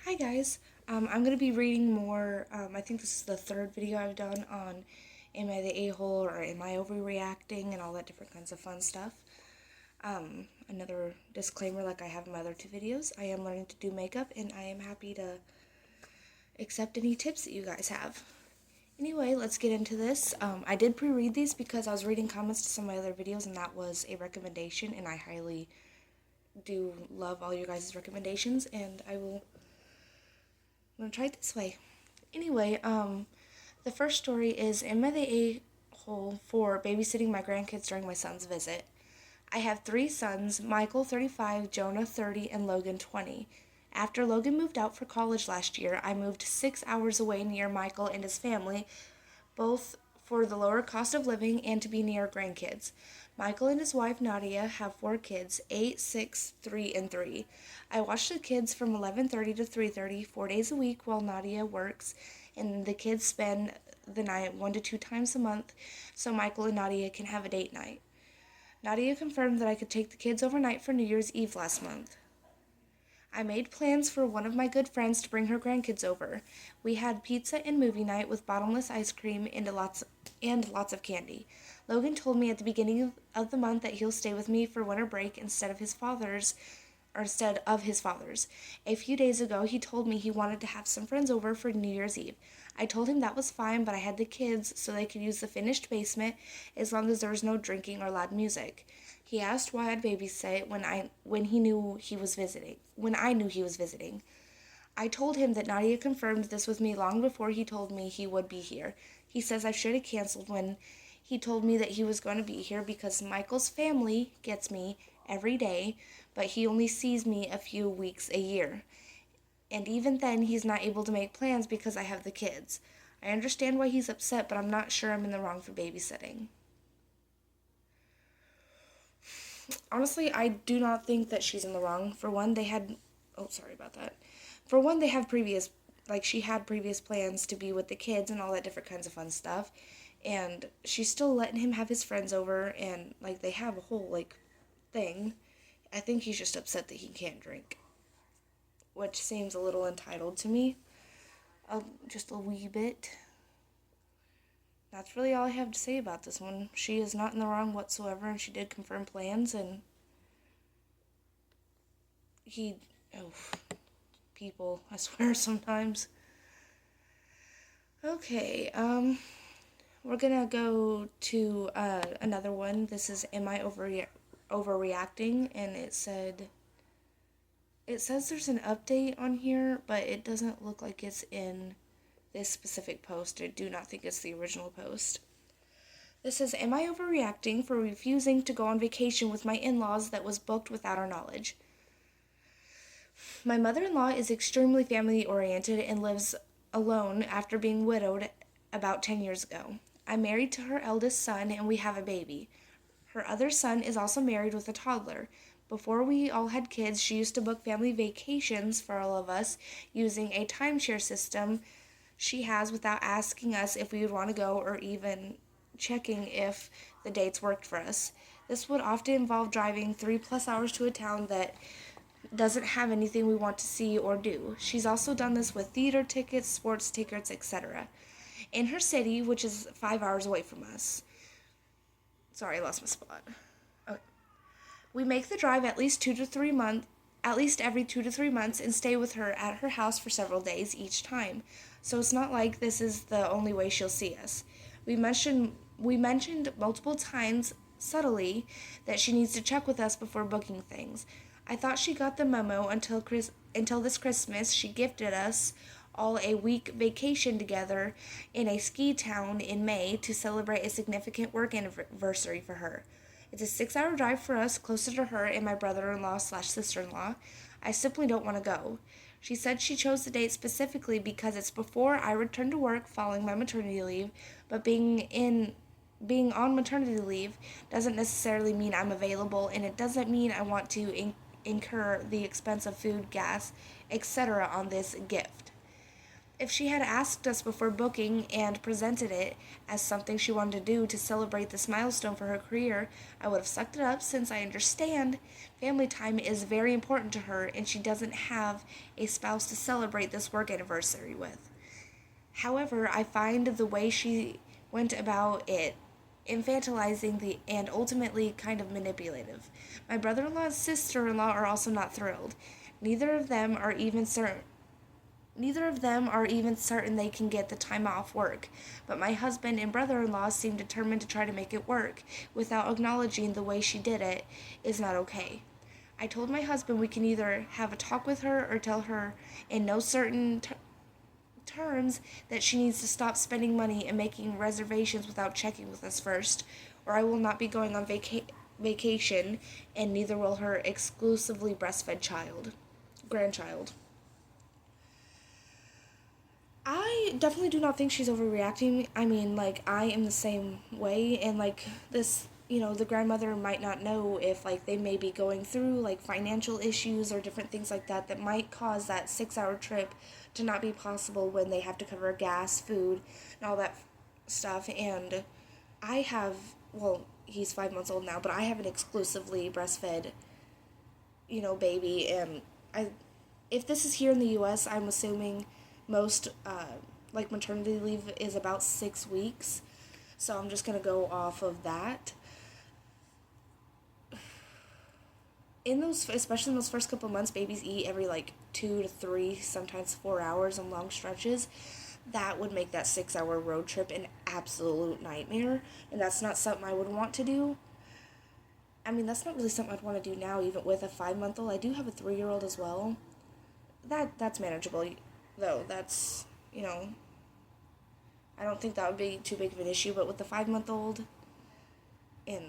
Hi guys, I'm going to be reading more, I think this is the third video I've done on am I the a-hole or am I overreacting and all that different kinds of fun stuff. Another disclaimer like I have in my other two videos, I am learning to do makeup and I am happy to accept any tips that you guys have. Anyway, let's get into this. I did pre-read these because I was reading comments to some of my other videos and that was a recommendation and I highly do love all your guys' recommendations and I'm gonna try it this way. Anyway, the first story is Am I the a-hole for babysitting my grandkids during my son's visit? I have three sons, Michael 35, Jonah 30, and Logan 20. After Logan moved out for college last year, I moved 6 hours away near Michael and his family, both for the lower cost of living and to be near grandkids. Michael and his wife Nadia have four kids, 8, 6, 3, and 3. I watch the kids from 11:30 to 3:30, 4 days a week while Nadia works, and the kids spend the night 1 to 2 times a month so Michael and Nadia can have a date night. Nadia confirmed that I could take the kids overnight for New Year's Eve last month. I made plans for one of my good friends to bring her grandkids over. We had pizza and movie night with bottomless ice cream and lots of candy. Logan told me at the beginning of the month that he'll stay with me for winter break instead of his father's. A few days ago, he told me he wanted to have some friends over for New Year's Eve. I told him that was fine, but I had the kids so they could use the finished basement as long as there was no drinking or loud music. He asked why I'd babysit when he knew he was visiting. When I knew he was visiting. I told him that Nadia confirmed this with me long before he told me he would be here. He says I should have canceled when he told me that he was going to be here because Michael's family gets me every day, but he only sees me a few weeks a year. And even then, he's not able to make plans because I have the kids. I understand why he's upset, but I'm not sure I'm in the wrong for babysitting. Honestly, I do not think that she's in the wrong. For one, they had. Oh, sorry about that. For one, they have previous. She had previous plans to be with the kids and all that different kinds of fun stuff. And she's still letting him have his friends over, and, they have a whole, thing. I think he's just upset that he can't drink. Which seems a little entitled to me. Just a wee bit. That's really all I have to say about this one. She is not in the wrong whatsoever, and she did confirm plans, and oh, people, I swear sometimes. Okay, we're gonna go to another one. This is Am I Overreacting? And it says there's an update on here, but it doesn't look like it's in this specific post. I do not think it's the original post. This says, Am I overreacting for refusing to go on vacation with my in-laws that was booked without our knowledge? My mother-in-law is extremely family-oriented and lives alone after being widowed about 10 years ago. I'm married to her eldest son and we have a baby. Her other son is also married with a toddler. Before we all had kids, she used to book family vacations for all of us using a timeshare system she has without asking us if we would want to go or even checking if the dates worked for us. This would often involve driving 3+ hours to a town that doesn't have anything we want to see or do. She's also done this with theater tickets, sports tickets, etc. In her city, which is 5 hours away from us. Sorry, I lost my spot. Okay. We make the drive at least every 2 to 3 months and stay with her at her house for several days each time. So it's not like this is the only way she'll see us. We mentioned multiple times subtly that she needs to check with us before booking things. I thought she got the memo until this Christmas she gifted us all a week vacation together in a ski town in May to celebrate a significant work anniversary for her. It's a 6-hour drive for us, closer to her and my brother-in-law/sister-in-law. I simply don't want to go. She said she chose the date specifically because it's before I return to work following my maternity leave, but being on maternity leave doesn't necessarily mean I'm available, and it doesn't mean I want to incur the expense of food, gas, etc. on this gift. If she had asked us before booking and presented it as something she wanted to do to celebrate this milestone for her career, I would have sucked it up since I understand family time is very important to her and she doesn't have a spouse to celebrate this work anniversary with. However, I find the way she went about it infantilizing and ultimately kind of manipulative. My brother-in-law and sister-in-law are also not thrilled. Neither of them are even certain they can get the time off work, but my husband and brother-in-law seem determined to try to make it work, without acknowledging the way she did it is not okay. I told my husband we can either have a talk with her or tell her in no certain terms that she needs to stop spending money and making reservations without checking with us first, or I will not be going on vacation, and neither will her exclusively breastfed grandchild. I definitely do not think she's overreacting. I mean, like, I am the same way, and, like, this, the grandmother might not know if, like, they may be going through, like, financial issues or different things like that that might cause that 6-hour trip to not be possible when they have to cover gas, food, and all that stuff. And I have, well, he's 5 months old now, but I have an exclusively breastfed, baby, and if this is here in the U.S., I'm assuming most maternity leave is about 6 weeks, so I'm just gonna go off of that. Especially in those first couple months, babies eat every 2 to 3, sometimes 4 hours on long stretches. That would make that 6-hour road trip an absolute nightmare, and that's not something I would want to do. I mean, that's not really something I'd want to do now, even with a 5-month-old. I do have a 3-year-old as well. That's manageable. Though that's, I don't think that would be too big of an issue, but with the 5-month-old, and,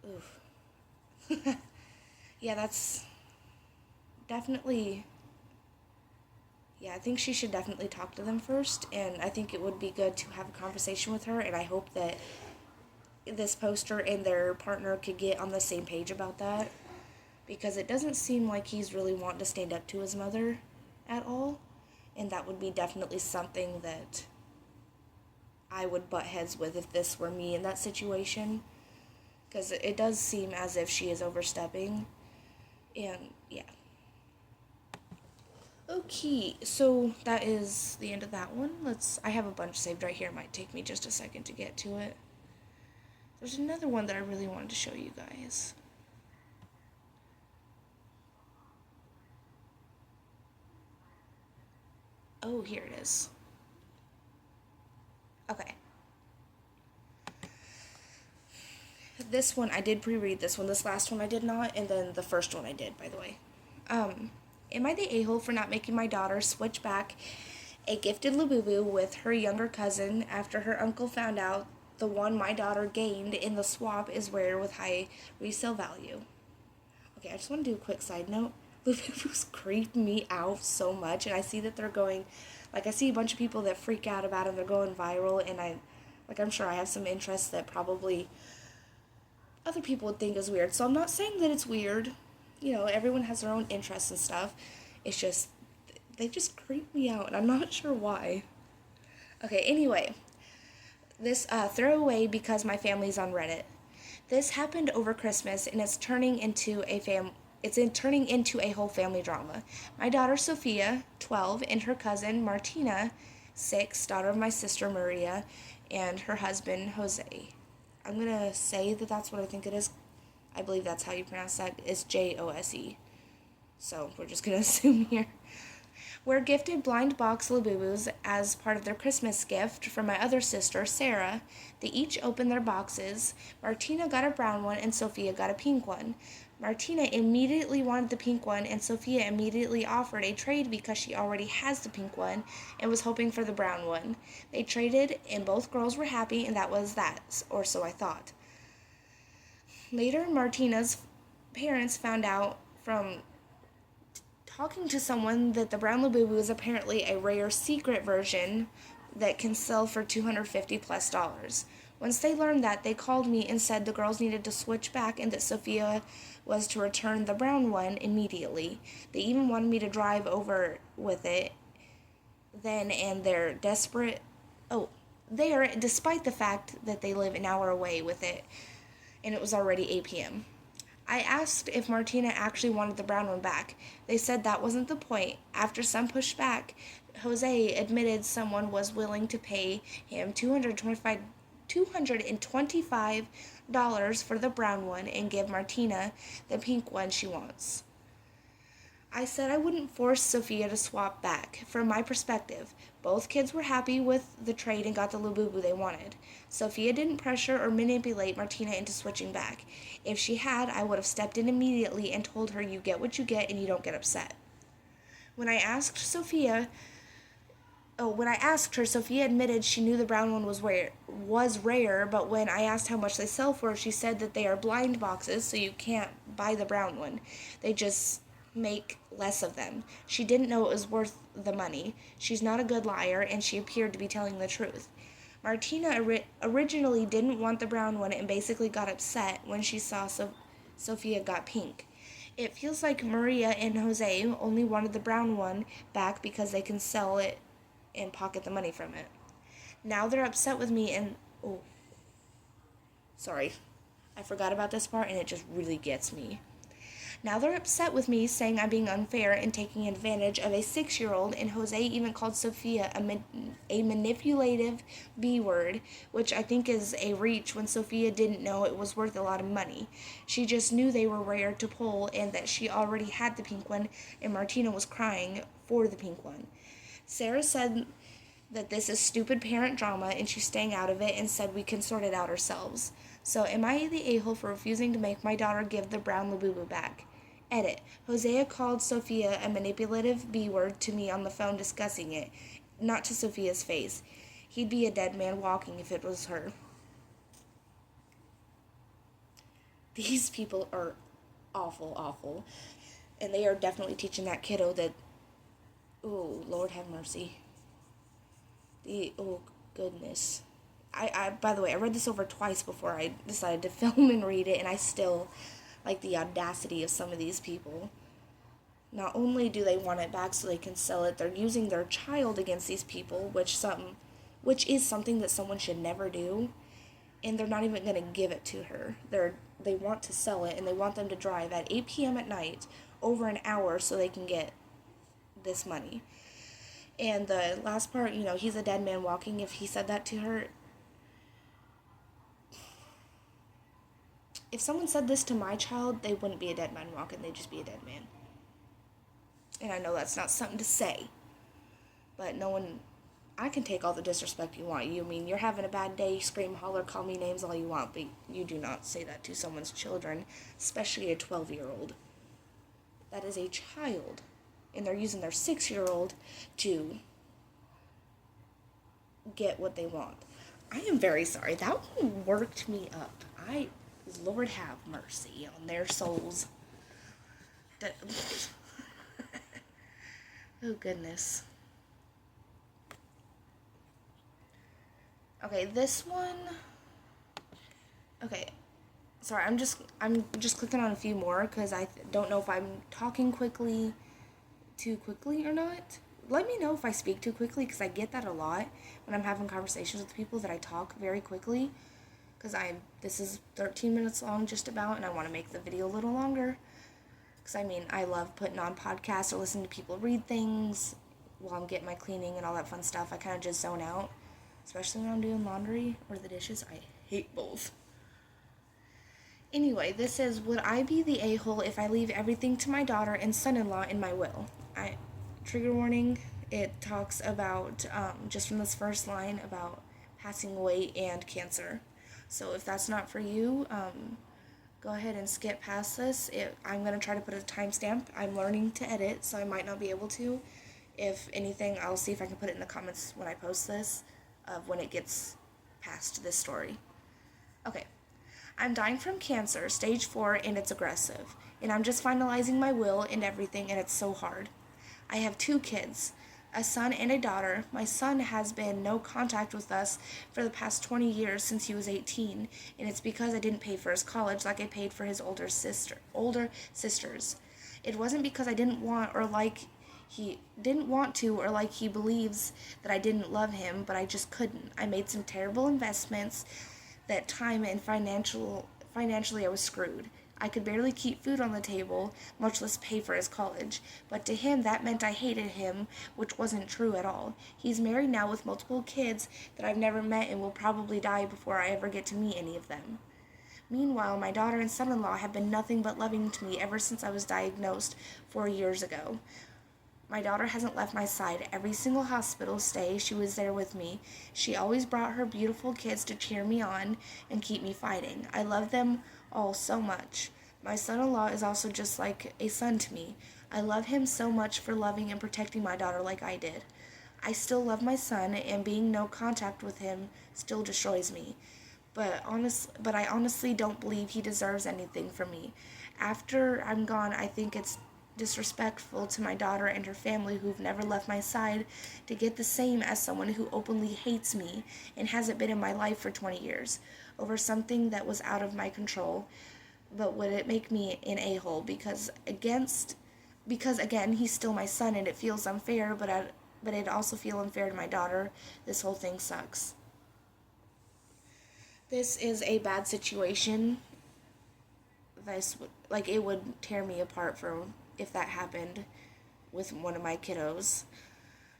oof. Yeah, that's definitely, I think she should definitely talk to them first, and I think it would be good to have a conversation with her, and I hope that this poster and their partner could get on the same page about that, because it doesn't seem like he's really wanting to stand up to his mother at all. And that would be definitely something that I would butt heads with if this were me in that situation. Because it does seem as if she is overstepping. And, yeah. Okay, so that is the end of that one. I have a bunch saved right here. It might take me just a second to get to it. There's another one that I really wanted to show you guys. Oh, here it is. Okay. This one, I did pre-read this one. This last one I did not, and then the first one I did, by the way. Am I the a-hole for not making my daughter switch back a gifted Labubu with her younger cousin after her uncle found out the one my daughter gained in the swap is rare with high resale value? Okay, I just want to do a quick side note. Lububus creep me out so much, and I see that they're going, I see a bunch of people that freak out about them, they're going viral, and I'm sure I have some interests that probably other people would think is weird, so I'm not saying that it's weird, everyone has their own interests and stuff, it's just, they just creep me out, and I'm not sure why. Okay, anyway, this, throwaway because my family's on Reddit. This happened over Christmas, and it's turning into a whole family drama. My daughter Sophia, 12, and her cousin Martina, 6, daughter of my sister Maria, and her husband Jose. I'm going to say that that's what I think it is. I believe that's how you pronounce that. It's Jose. So we're just going to assume here. Were gifted blind box Labubus as part of their Christmas gift from my other sister, Sarah. They each opened their boxes. Martina got a brown one and Sophia got a pink one. Martina immediately wanted the pink one, and Sophia immediately offered a trade because she already has the pink one and was hoping for the brown one. They traded, and both girls were happy, and that was that, or so I thought. Later, Martina's parents found out from talking to someone that the brown Labubu is apparently a rare secret version that can sell for $250+. Once they learned that, they called me and said the girls needed to switch back and that Sophia was to return the brown one immediately. They even wanted me to drive over with it then, and they're desperate. Oh, they are, despite the fact that they live an hour away with it, and it was already 8 p.m. I asked if Martina actually wanted the brown one back. They said that wasn't the point. After some pushback, Jose admitted someone was willing to pay him $225 for the brown one and give Martina the pink one she wants. I said I wouldn't force Sophia to swap back. From my perspective, both kids were happy with the trade and got the Labubu they wanted. Sophia didn't pressure or manipulate Martina into switching back. If she had, I would have stepped in immediately and told her you get what you get and you don't get upset. When I asked her, Sophia admitted she knew the brown one was rare, but when I asked how much they sell for, she said that they are blind boxes, so you can't buy the brown one. They just make less of them. She didn't know it was worth the money. She's not a good liar, and she appeared to be telling the truth. Martina originally didn't want the brown one and basically got upset when she saw Sophia got pink. It feels like Maria and Jose only wanted the brown one back because they can sell it and pocket the money from it. Now they're upset with me and... Oh. Sorry. I forgot about this part and it just really gets me. Now they're upset with me, saying I'm being unfair and taking advantage of a 6-year-old, and Jose even called Sophia a manipulative B-word, which I think is a reach when Sophia didn't know it was worth a lot of money. She just knew they were rare to pull and that she already had the pink one, and Martina was crying for the pink one. Sarah said that this is stupid parent drama and she's staying out of it and said we can sort it out ourselves. So am I the a-hole for refusing to make my daughter give the brown Labubu back? Edit. Hosea called Sophia a manipulative B-word to me on the phone discussing it, not to Sophia's face. He'd be a dead man walking if it was her. These people are awful, awful. And they are definitely teaching that kiddo that, oh, Lord have mercy. Oh, goodness. By the way, I read this over twice before I decided to film and read it, and I still like the audacity of some of these people. Not only do they want it back so they can sell it, they're using their child against these people, which is something that someone should never do, and they're not even going to give it to her. They want to sell it, and they want them to drive at 8 p.m. at night over an hour so they can get this money. And the last part, he's a dead man walking. If he said that to her, if someone said this to my child, they wouldn't be a dead man walking, they'd just be a dead man. And I know that's not something to say, but I can take all the disrespect you want. You're having a bad day, scream, holler, call me names all you want, but you do not say that to someone's children, especially a 12-year-old. That is a child, and they're using their 6-year-old to get what they want. I am very sorry. That one worked me up. Lord have mercy on their souls. Oh, goodness. Okay, this one... Okay, sorry, I'm just clicking on a few more because I don't know if I'm talking too quickly or not. Let me know if I speak too quickly because I get that a lot when I'm having conversations with people that I talk very quickly. Because this is 13 minutes long just about, and I want to make the video a little longer. Because, I love putting on podcasts or listening to people read things while I'm getting my cleaning and all that fun stuff. I kind of just zone out, especially when I'm doing laundry or the dishes. I hate both. Anyway, this is, would I be the a-hole if I leave everything to my daughter and son-in-law in my will? Trigger warning, it talks about, just from this first line, about passing away and cancer. So if that's not for you, go ahead and skip past this. I'm going to try to put a timestamp. I'm learning to edit, so I might not be able to. If anything, I'll see if I can put it in the comments when I post this, of when it gets past this story. Okay. I'm dying from cancer, stage 4, and it's aggressive. And I'm just finalizing my will and everything, and it's so hard. I have 2 kids. A son and a daughter. My son has been no contact with us for the past 20 years since he was 18, and it's because I didn't pay for his college like I paid for his older sisters. It wasn't because I didn't want or like he didn't want to, or like he believes that I didn't love him, but I just couldn't. I made some terrible investments that time and financially I was screwed. I could barely keep food on the table, much less pay for his college. But to him, that meant I hated him, which wasn't true at all. He's married now with multiple kids that I've never met and will probably die before I ever get to meet any of them. Meanwhile, my daughter and son-in-law have been nothing but loving to me ever since I was diagnosed 4 years ago. My daughter hasn't left my side. Every single hospital stay, she was there with me. She always brought her beautiful kids to cheer me on and keep me fighting. I love them all so much. My son-in-law is also just like a son to me. I love him so much for loving and protecting my daughter like I did. I still love my son, and being no contact with him still destroys me. But I honestly don't believe he deserves anything from me. After I'm gone, I think it's disrespectful to my daughter and her family who've never left my side to get the same as someone who openly hates me and hasn't been in my life for 20 years over something that was out of my control. But would it make me an a-hole because again, he's still my son and it feels unfair, but it also feel unfair to my daughter. This whole thing sucks. This is a bad situation. It would tear me apart for if that happened with one of my kiddos.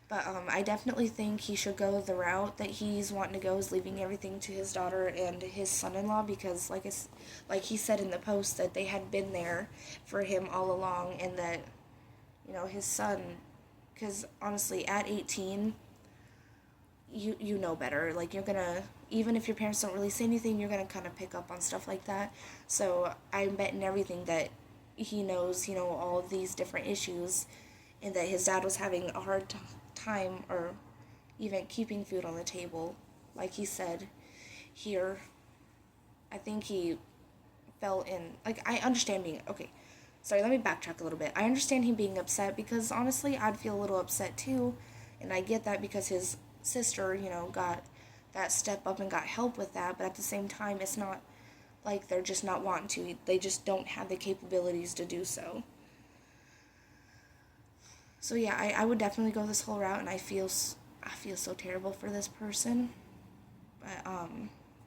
But I definitely think he should go the route that he's wanting to go, is leaving everything to his daughter and his son-in-law, because like he said in the post that they had been there for him all along, and that his son, because honestly at 18 you know better. Like, you're gonna, even if your parents don't really say anything, you're gonna kind of pick up on stuff like that. So I'm betting everything that he knows, all of these different issues, and that his dad was having a hard time, or even keeping food on the table. Like he said here, I think he fell in, like, I understand being, okay, sorry, let me backtrack a little bit. I understand him being upset, because honestly, I'd feel a little upset too, and I get that because his sister, got that step up and got help with that, but at the same time, it's not like they're just not wanting to. They just don't have the capabilities to do so. So yeah, I would definitely go this whole route, and I feel so terrible for this person. But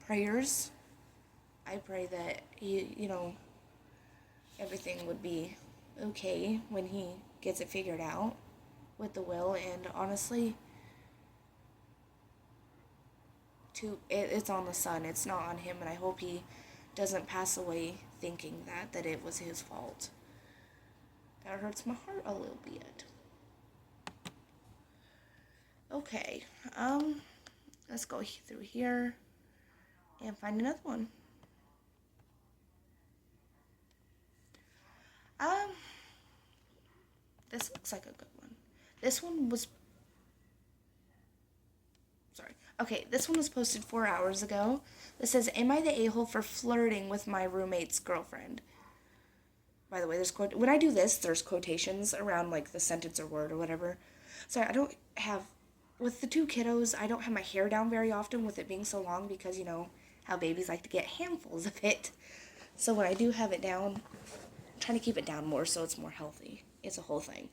prayers. I pray that everything would be okay when he gets it figured out with the will, and honestly, it's on the son, it's not on him, and I hope he doesn't pass away thinking that it was his fault. That hurts my heart a little bit. Okay, let's go through here and find another one. Um, this looks like a good one. This one was Okay, this one was posted 4 hours ago. This says, "Am I the a-hole for flirting with my roommate's girlfriend?" By the way, when I do this, there's quotations around like the sentence or word or whatever. Sorry, I don't have, with the two kiddos, I don't have my hair down very often with it being so long, because how babies like to get handfuls of it. So when I do have it down, I'm trying to keep it down more so it's more healthy. It's a whole thing.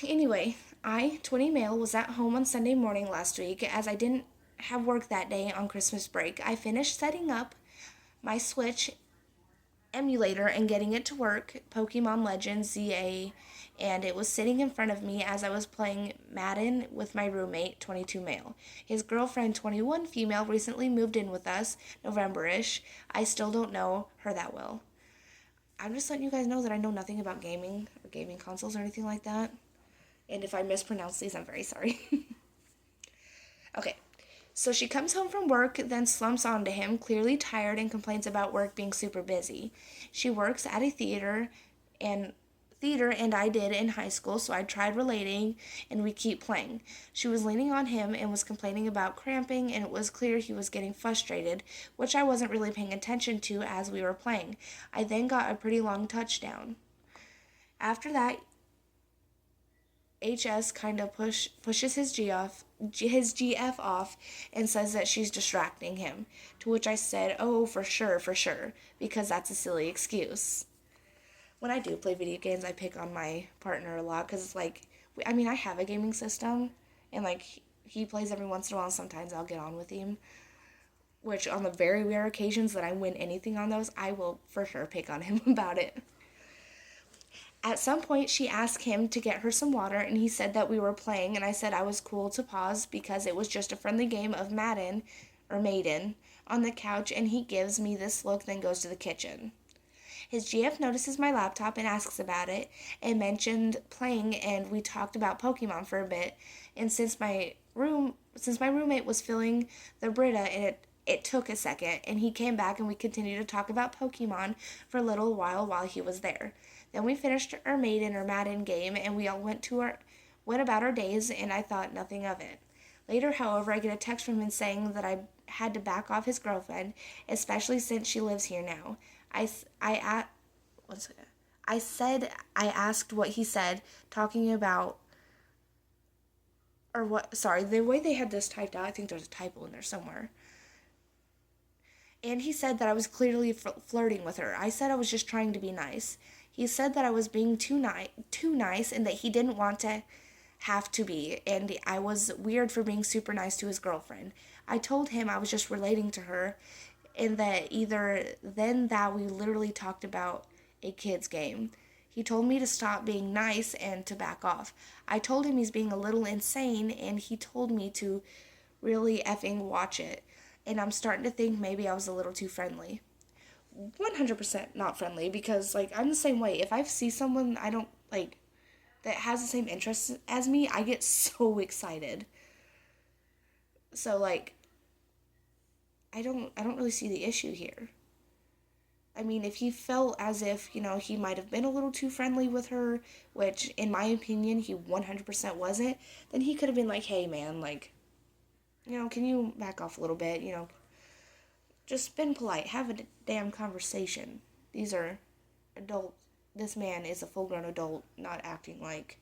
Anyway, I, 20 male, was at home on Sunday morning last week as I didn't have work that day on Christmas break. I finished setting up my Switch emulator and getting it to work, Pokemon Legends ZA, and it was sitting in front of me as I was playing Madden with my roommate, 22 male. His girlfriend, 21 female, recently moved in with us, November-ish. I still don't know her that well. I'm just letting you guys know that I know nothing about gaming or gaming consoles or anything like that. And if I mispronounce these, I'm very sorry. Okay, so she comes home from work, then slumps onto him, clearly tired, and complains about work being super busy. She works at a theater, and I did in high school, so I tried relating, and we keep playing. She was leaning on him and was complaining about cramping, and it was clear he was getting frustrated, which I wasn't really paying attention to as we were playing. I then got a pretty long touchdown. After that, HS kind of pushes his GF off and says that she's distracting him, to which I said, "Oh, for sure, because that's a silly excuse." when I do play video games, I pick on my partner a lot because it's like, I mean, I have a gaming system, and like he plays every once in a while. Sometimes I'll get on with him, which on the very rare occasions that I win anything on those, I will for sure pick on him about it. At some point, she asked him to get her some water, and he said that we were playing, and I said I was cool to pause because it was just a friendly game of Madden, or Maiden, on the couch, and he gives me this look, then goes to the kitchen. His GF notices my laptop and asks about it, and mentioned playing, and we talked about Pokemon for a bit, and since my roommate was filling the Brita, and it took a second, and he came back and we continued to talk about Pokemon for a little while he was there. Then we finished our Maiden or Madden game, and we all went about our days, and I thought nothing of it. Later, however, I get a text from him saying that I had to back off his girlfriend, especially since she lives here now. I asked what he said, talking about, or what, sorry, the way they had this typed out, I think there's a typo in there somewhere. And he said that I was clearly flirting with her. I said I was just trying to be nice. He said that I was being too nice, and that he didn't want to have to be, and I was weird for being super nice to his girlfriend. I told him I was just relating to her, and that either then that we literally talked about a kid's game. He told me to stop being nice and to back off. I told him he's being a little insane, and he told me to really effing watch it. And I'm starting to think maybe I was a little too friendly. 100% not friendly, because like I'm the same way. If I see someone I don't like that has the same interests as me, I get so excited. So like I don't really see the issue here. I mean, if he felt as if, he might have been a little too friendly with her, which in my opinion he 100% wasn't, then he could have been like, "Hey man, like, can you back off a little bit, just been polite, have a damn conversation. These are adult. This man is a full-grown adult, not acting like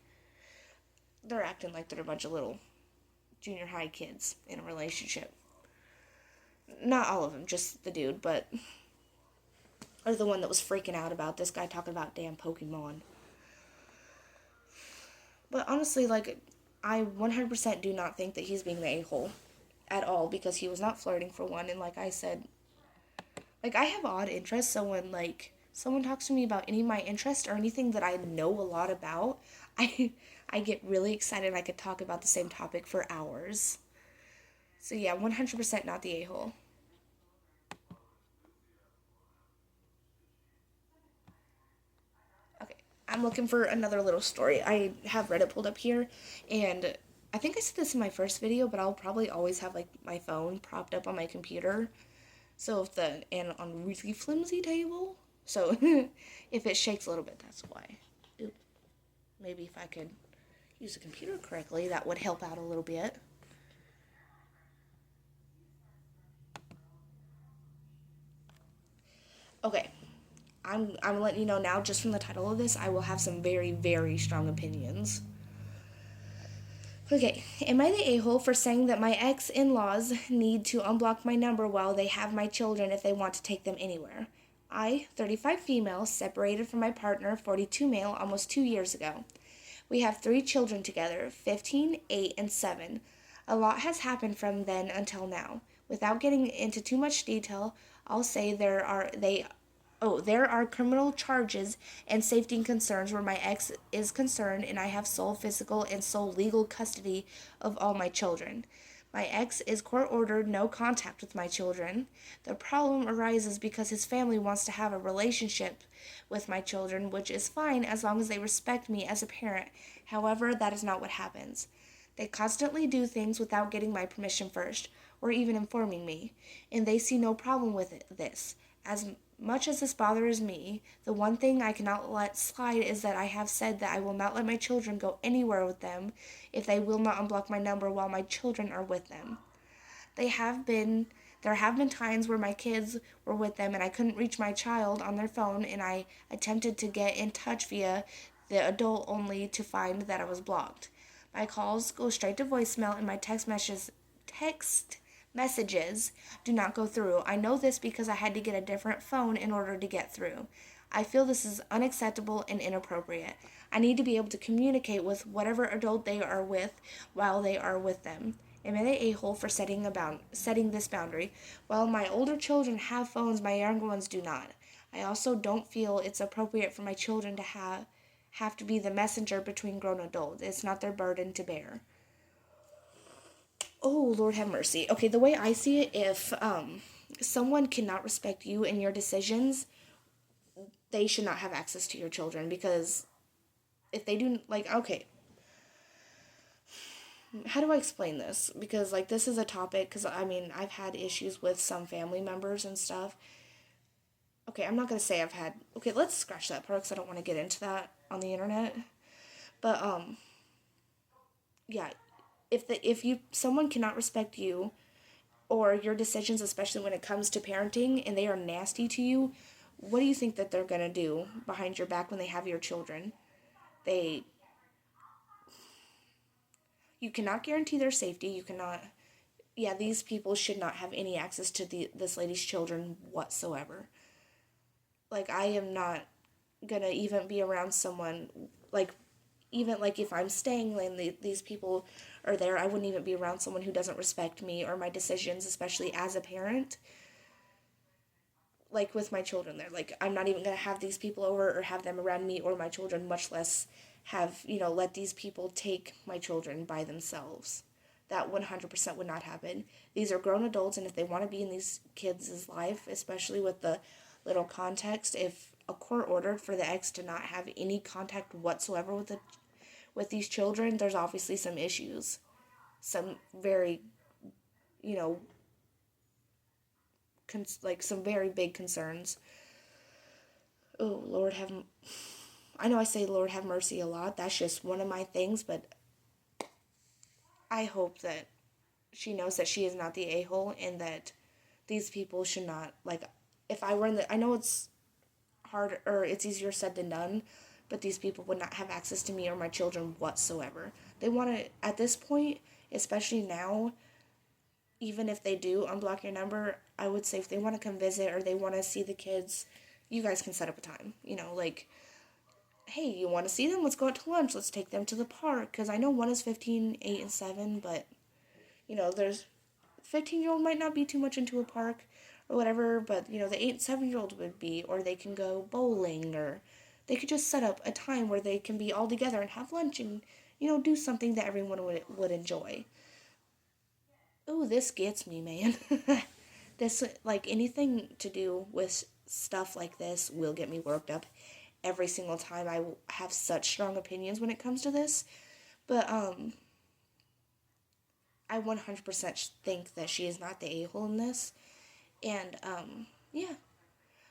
they're a bunch of little junior high kids in a relationship. Not all of them, just the dude, or the one that was freaking out about this guy talking about damn Pokemon. But honestly, like, I 100% do not think that he's being the a-hole at all, because he was not flirting for one, and like I said, like, I have odd interests, so when, like, someone talks to me about any of my interests or anything that I know a lot about, I get really excited. I could talk about the same topic for hours. So yeah, 100% not the a-hole. Okay, I'm looking for another little story. I have Reddit pulled up here, and I think I said this in my first video, but I'll probably always have, like, my phone propped up on my computer. So and on a really flimsy table. So if it shakes a little bit, that's why. Oop. Maybe if I could use the computer correctly, that would help out a little bit. Okay. I'm letting you know now, just from the title of this, I will have some very, very strong opinions. Okay, am I the a-hole for saying that my ex-in-laws need to unblock my number while they have my children if they want to take them anywhere? I, 35 female, separated from my partner, 42 male, almost 2 years ago. We have 3 children together, 15, 8, and 7. A lot has happened from then until now. Without getting into too much detail, I'll say there are criminal charges and safety concerns where my ex is concerned, and I have sole physical and sole legal custody of all my children. My ex is court-ordered no contact with my children. The problem arises because his family wants to have a relationship with my children, which is fine as long as they respect me as a parent. However, that is not what happens. They constantly do things without getting my permission first, or even informing me, and they see no problem with this. As much as this bothers me, the one thing I cannot let slide is that I have said that I will not let my children go anywhere with them if they will not unblock my number while my children are with them. There have been times where my kids were with them and I couldn't reach my child on their phone, and I attempted to get in touch via the adult only to find that I was blocked. My calls go straight to voicemail, and my text messages do not go through. I know this because I had to get a different phone in order to get through. I feel this is unacceptable and inappropriate. I need to be able to communicate with whatever adult they are with while they are with them. Am I the a-hole for setting this boundary? While my older children have phones, my younger ones do not. I also don't feel it's appropriate for my children to have to be the messenger between grown adults. It's not their burden to bear. Oh, Lord have mercy. Okay, the way I see it, if someone cannot respect you and your decisions, they should not have access to your children, because if they do, like, okay, how do I explain this? Because, like, this is a topic, because, I mean, I've had issues with some family members and stuff. Okay, I'm not going to say I've had, okay, let's scratch that part, because I don't want to get into that on the internet. But, yeah, if someone cannot respect you or your decisions, especially when it comes to parenting, and they are nasty to you, what do you think that they're going to do behind your back when they have your children? They You cannot guarantee their safety. You cannot, yeah, these people should not have any access to this lady's children whatsoever. Like, I am not gonna even be around someone, like, even like if I'm staying and these people are there, I wouldn't even be around someone who doesn't respect me or my decisions, especially as a parent. Like with my children there, like, I'm not even gonna have these people over or have them around me or my children, much less have, let these people take my children by themselves. That 100% would not happen. These are grown adults, and if they want to be in these kids' life, especially with the little context, if a court ordered for the ex to not have any contact whatsoever with these children, there's obviously some issues, some very, you know, like some very big concerns. Oh, Lord have, I know I say Lord have mercy a lot. That's just one of my things, but I hope that she knows that she is not the a-hole, and that these people should not, like, if I were in I know it's hard, or it's easier said than done, but these people would not have access to me or my children whatsoever. They want to, at this point, especially now, even if they do unblock your number, I would say if they want to come visit or they want to see the kids, you guys can set up a time. Like, hey, you want to see them? Let's go out to lunch. Let's take them to the park. Because I know one is 15, 8, and 7, but, there's 15-year-old might not be too much into a park or whatever, but, the 8 and 7-year-old would be, or they can go bowling, or they could just set up a time where they can be all together and have lunch and, do something that everyone would enjoy. Oh, this gets me, man. This, like, anything to do with stuff like this will get me worked up every single time. I have such strong opinions when it comes to this, but I 100% think that she is not the a-hole in this, and yeah.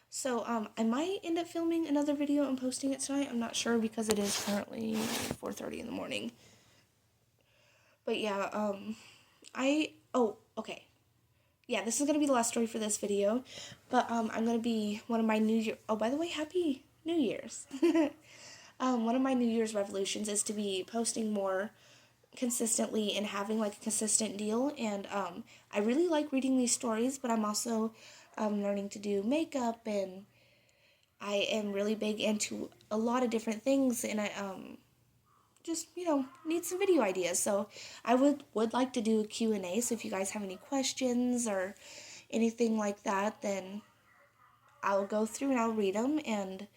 So I might end up filming another video and posting it tonight. I'm not sure, because it is currently 4:30 in the morning. But yeah, okay. Yeah, this is going to be the last story for this video, but I'm going to be one of my New Year, oh, by the way, Happy New Year's. One of my New Year's resolutions is to be posting more consistently and having, like, a consistent deal, and I really like reading these stories, but I'm also learning to do makeup, and I am really big into a lot of different things, and I just, need some video ideas. So I would like to do a Q&A, so if you guys have any questions or anything like that, then I'll go through and I'll read them and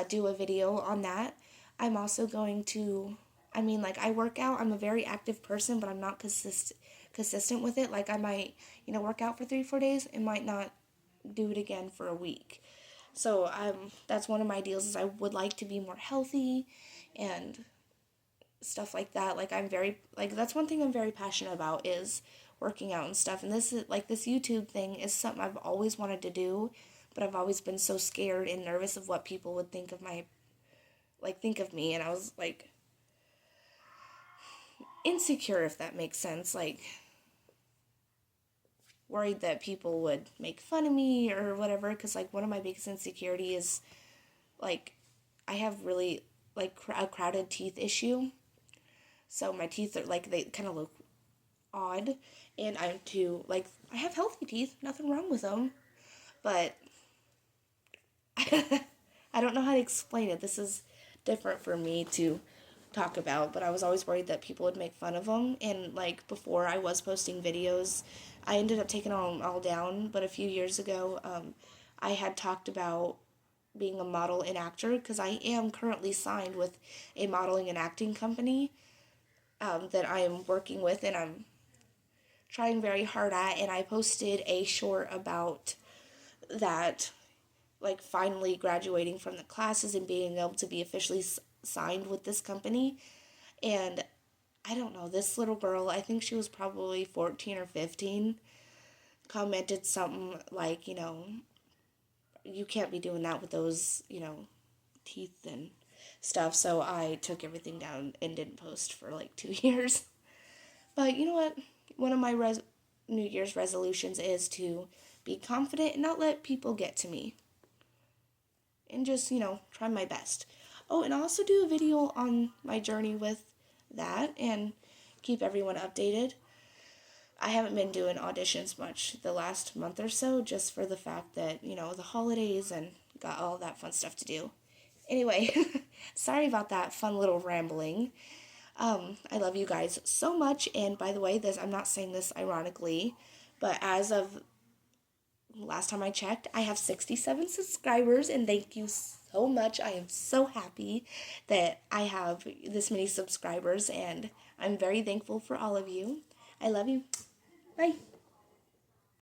do a video on that. I'm also going to, like, I work out. I'm a very active person, but I'm not consistent with it. Like, I might, work out for 3-4 days and might not do it again for a week. So that's one of my deals, is I would like to be more healthy and stuff like that. Like, that's one thing I'm very passionate about, is working out and stuff. And this is, like, this YouTube thing is something I've always wanted to do, but I've always been so scared and nervous of what people would think of me. And I was, like, insecure, if that makes sense. Like, worried that people would make fun of me or whatever. Because, like, one of my biggest insecurity is, like, I have really, like, a crowded teeth issue. So my teeth are, like, they kind of look odd, and I have healthy teeth, nothing wrong with them, but I don't know how to explain it. This is different for me to talk about, but I was always worried that people would make fun of them. And like before I was posting videos, I ended up taking them all down. But a few years ago, I had talked about being a model and actor because I am currently signed with a modeling and acting company that I am working with and I'm trying very hard at. And I posted a short about that, like finally graduating from the classes and being able to be officially signed with this company. And I don't know, this little girl, I think she was probably 14 or 15, commented something like, you can't be doing that with those, teeth and stuff. So I took everything down and didn't post for like 2 years. But you know what? One of my New Year's resolutions is to be confident and not let people get to me. And just, try my best. Oh, and I'll also do a video on my journey with that and keep everyone updated. I haven't been doing auditions much the last month or so just for the fact that, the holidays and got all that fun stuff to do. Anyway, sorry about that fun little rambling. I love you guys so much. And by the way, I'm not saying this ironically, but as of last time I checked, I have 67 subscribers, and thank you so much. I am so happy that I have this many subscribers, and I'm very thankful for all of you. I love you. Bye.